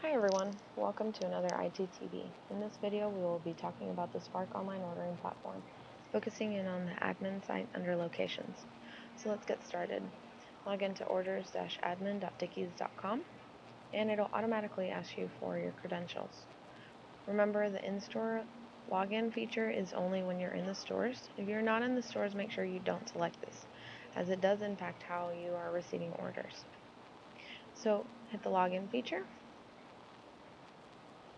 Hi everyone, welcome to another ITTV. In this video we will be talking about the Spark online ordering platform, focusing in on the admin site under locations. So let's get started. Log into orders-admin.dickies.com and it'll automatically ask you for your credentials. Remember, the in-store login feature is only when you're in the stores. If you're not in the stores, make sure you don't select this, as it does impact how you are receiving orders. So hit the login feature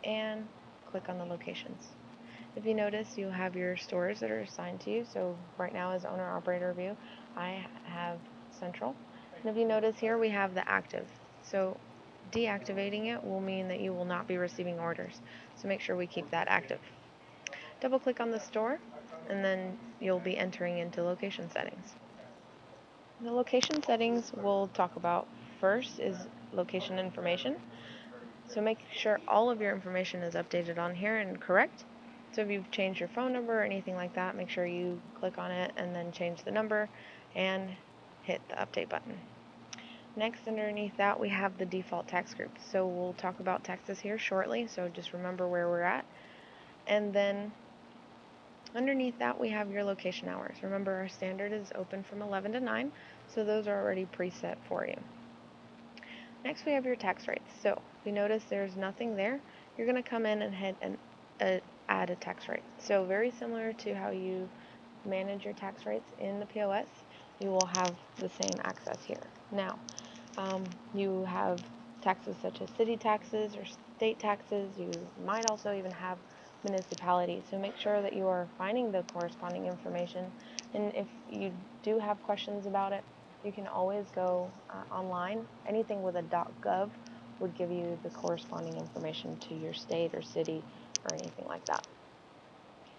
and click on the locations. If you notice, you have your stores that are assigned to you. So right now as owner operator view, I have Central. And if you notice here, we have the active. So deactivating it will mean that you will not be receiving orders. So make sure we keep that active. Double click on the store and then you'll be entering into location settings. The location settings we'll talk about first is location information. So make sure all of your information is updated on here and correct. So if you've changed your phone number or anything like that, make sure you click on it and then change the number and hit the update button. Next, underneath that, we have the default tax group. So we'll talk about taxes here shortly, so just remember where we're at. And then underneath that, we have your location hours. Remember, our standard is open from 11 to 9, so those are already preset for you. Next, we have your tax rates. So if you notice there's nothing there, you're going to come in and hit add a tax rate. So very similar to how you manage your tax rates in the POS, you will have the same access here. Now, you have taxes such as city taxes or state taxes. You might also even have municipalities. So make sure that you are finding the corresponding information. And if you do have questions about it, you can always go online. Anything with a .gov would give you the corresponding information to your state or city or anything like that.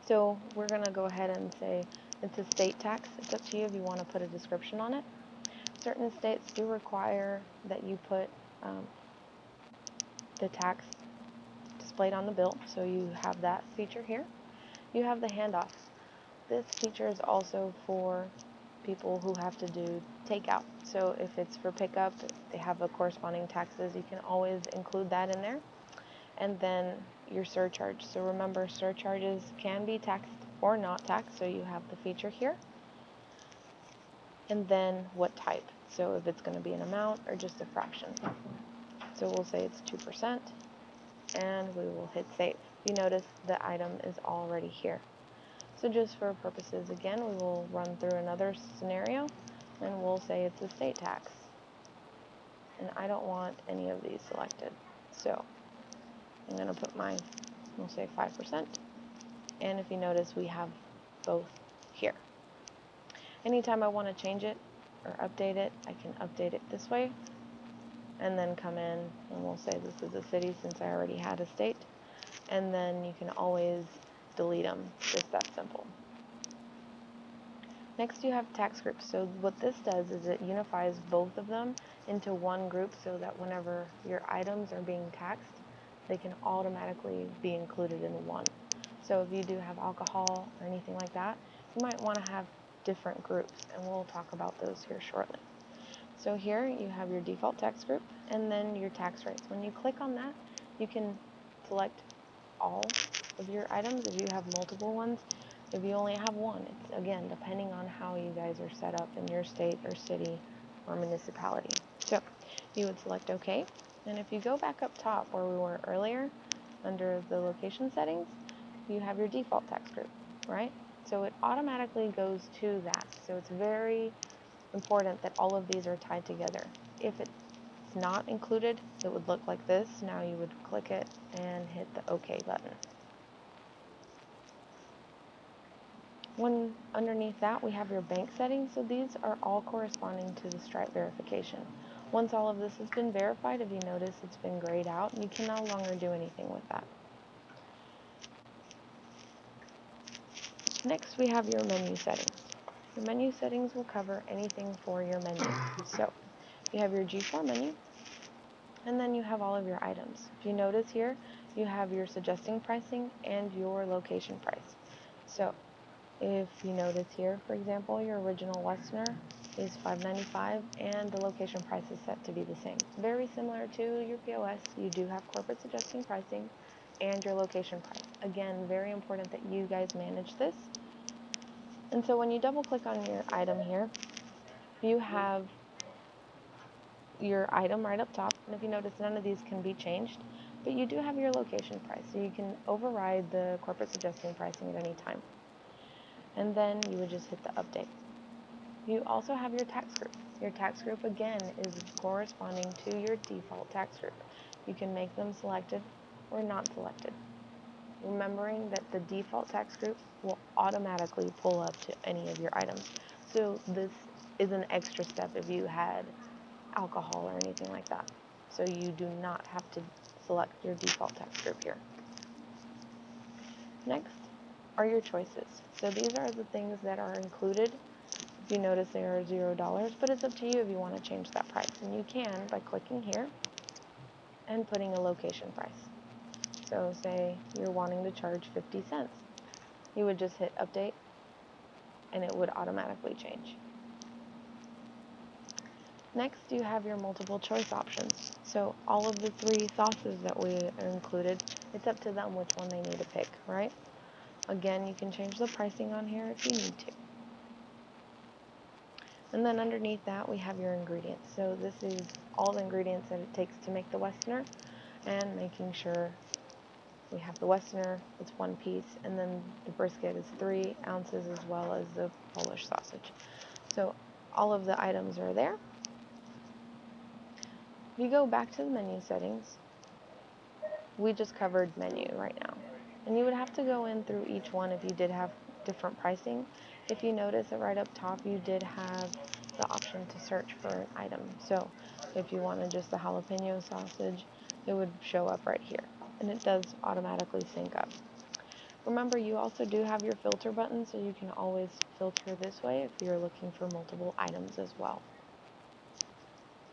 So we're going to go ahead and say it's a state tax. It's up to you if you want to put a description on it. Certain states do require that you put the tax displayed on the bill, so you have that feature here. You have the handoff. This feature is also for people who have to do takeout. So if it's for pickup, they have the corresponding taxes. You can always include that in there. And then your surcharge. So remember, surcharges can be taxed or not taxed, so you have the feature here. And then what type. So if it's going to be an amount or just a fraction. So we'll say it's 2%, and we will hit save. You notice the item is already here. So just for purposes, again, we will run through another scenario, and we'll say it's a state tax. And I don't want any of these selected. So I'm going to put mine, we'll say 5%. And if you notice, we have both here. Anytime I want to change it or update it, I can update it this way. And then come in and we'll say this is a city since I already had a state. And then you can always delete them, just that simple. Next you have tax groups. So what this does is it unifies both of them into one group so that whenever your items are being taxed, they can automatically be included in one. So if you do have alcohol or anything like that, you might want to have different groups, and we'll talk about those here shortly. So here you have your default tax group and then your tax rates. When you click on that, you can select all of your items if you have multiple ones. If you only have one, it's again depending on how you guys are set up in your state or city or municipality. So you would select OK, and if you go back up top where we were earlier under the location settings, you have your default tax group, right? So it automatically goes to that. So it's very important that all of these are tied together. If it's not included, it would look like this. Now you would click it and hit the OK button. When underneath that, we have your bank settings. So these are all corresponding to the Stripe verification. Once all of this has been verified, if you notice it's been grayed out, you can no longer do anything with that. Next, we have your menu settings. Your menu settings will cover anything for your menu. So you have your G4 menu, and then you have all of your items. If you notice here, you have your suggesting pricing and your location price. So if you notice here, for example, your original Westerner is $5.95, and the location price is set to be the same. Very similar to your POS, you do have corporate suggesting pricing and your location price. Again, very important that you guys manage this. And so when you double click on your item here, you have your item right up top, and if you notice, none of these can be changed, but you do have your location price, so you can override the corporate suggesting pricing at any time. And then you would just hit the update. You also have your tax group. Your tax group, again, is corresponding to your default tax group. You can make them selected or not selected, remembering that the default tax group will automatically pull up to any of your items. So this is an extra step if you had alcohol or anything like that. So you do not have to select your default tax group here. Next are your choices. So these are the things that are included. If you notice, they are $0, but it's up to you if you want to change that price. And you can by clicking here and putting a location price. So say you're wanting to charge 50 cents. You would just hit update and it would automatically change. Next, you have your multiple choice options. So all of the 3 sauces that we included, it's up to them which one they need to pick, right? Again, you can change the pricing on here if you need to. And then underneath that, we have your ingredients. So this is all the ingredients that it takes to make the Westerner, and making sure we have the Westerner, it's 1 piece, and then the brisket is 3 ounces, as well as the Polish sausage. So all of the items are there. If you go back to the menu settings, we just covered menu right now. And you would have to go in through each one if you did have different pricing. If you notice that right up top, you did have the option to search for an item. So if you wanted just the jalapeno sausage, it would show up right here. And it does automatically sync up. Remember, you also do have your filter button, so you can always filter this way if you're looking for multiple items as well.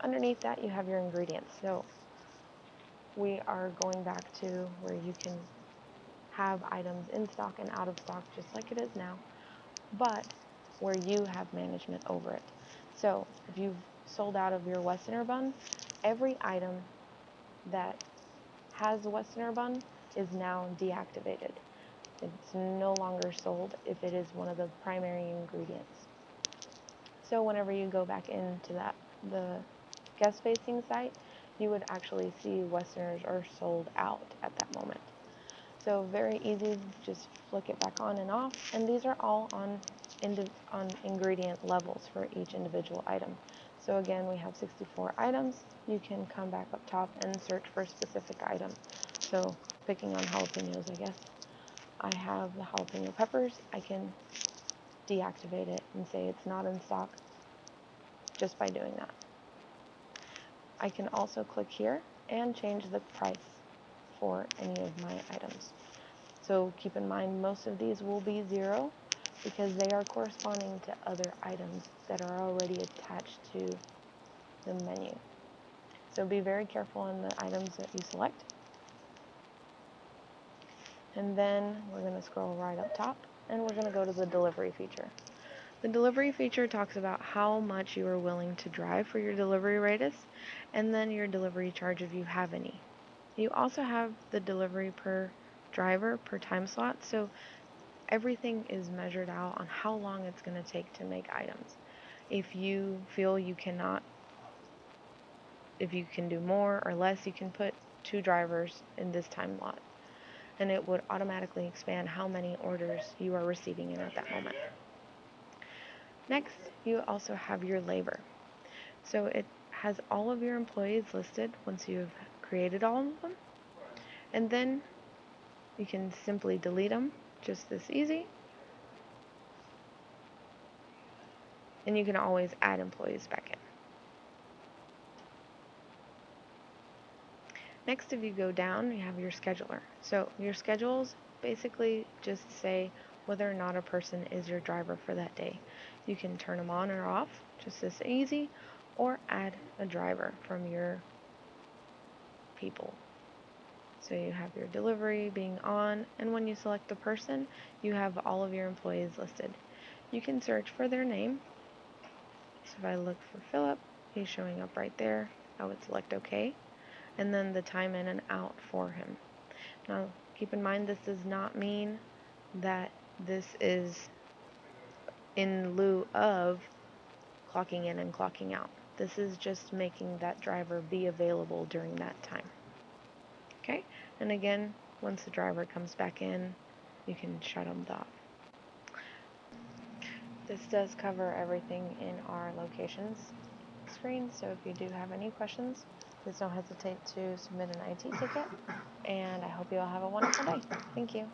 Underneath that, you have your ingredients. So we are going back to where you can have items in stock and out of stock just like it is now, but where you have management over it. So if you've sold out of your Westerner bun, every item that has a Westerner bun is now deactivated. It's no longer sold if it is one of the primary ingredients. So whenever you go back into the guest facing site, you would actually see Westerners are sold out at that moment. So very easy, just flick it back on and off, and these are all on ingredient levels for each individual item. So again, we have 64 items. You can come back up top and search for a specific item. So picking on jalapenos, I guess. I have the jalapeno peppers. I can deactivate it and say it's not in stock just by doing that. I can also click here and change the price for any of my items. So keep in mind, most of these will be 0 because they are corresponding to other items that are already attached to the menu. So be very careful in the items that you select. And then we're going to scroll right up top and we're going to go to the delivery feature. The delivery feature talks about how much you are willing to drive for your delivery radius, and then your delivery charge if you have any. You also have the delivery per driver per time slot, so everything is measured out on how long it's going to take to make items. If you feel you cannot, if you can do more or less, you can put 2 drivers in this time lot, and it would automatically expand how many orders you are receiving in at that moment. Next, you also have your labor. So it has all of your employees listed once you've created all of them. And then you can simply delete them, just this easy. And you can always add employees back in. Next, if you go down, you have your scheduler. So your schedules basically just say whether or not a person is your driver for that day. You can turn them on or off, just this easy, or add a driver from your people. So you have your delivery being on, and when you select the person, you have all of your employees listed. You can search for their name, So if I look for Philip, he's showing up right there. I would select OK, and then the time in and out for him. Now, keep in mind, this does not mean that this is in lieu of clocking in and clocking out. This is just making that driver be available during that time. Okay, and again, once the driver comes back in, you can shut them off. This does cover everything in our locations screen, so if you do have any questions, please don't hesitate to submit an IT ticket, and I hope you all have a wonderful day. Thank you.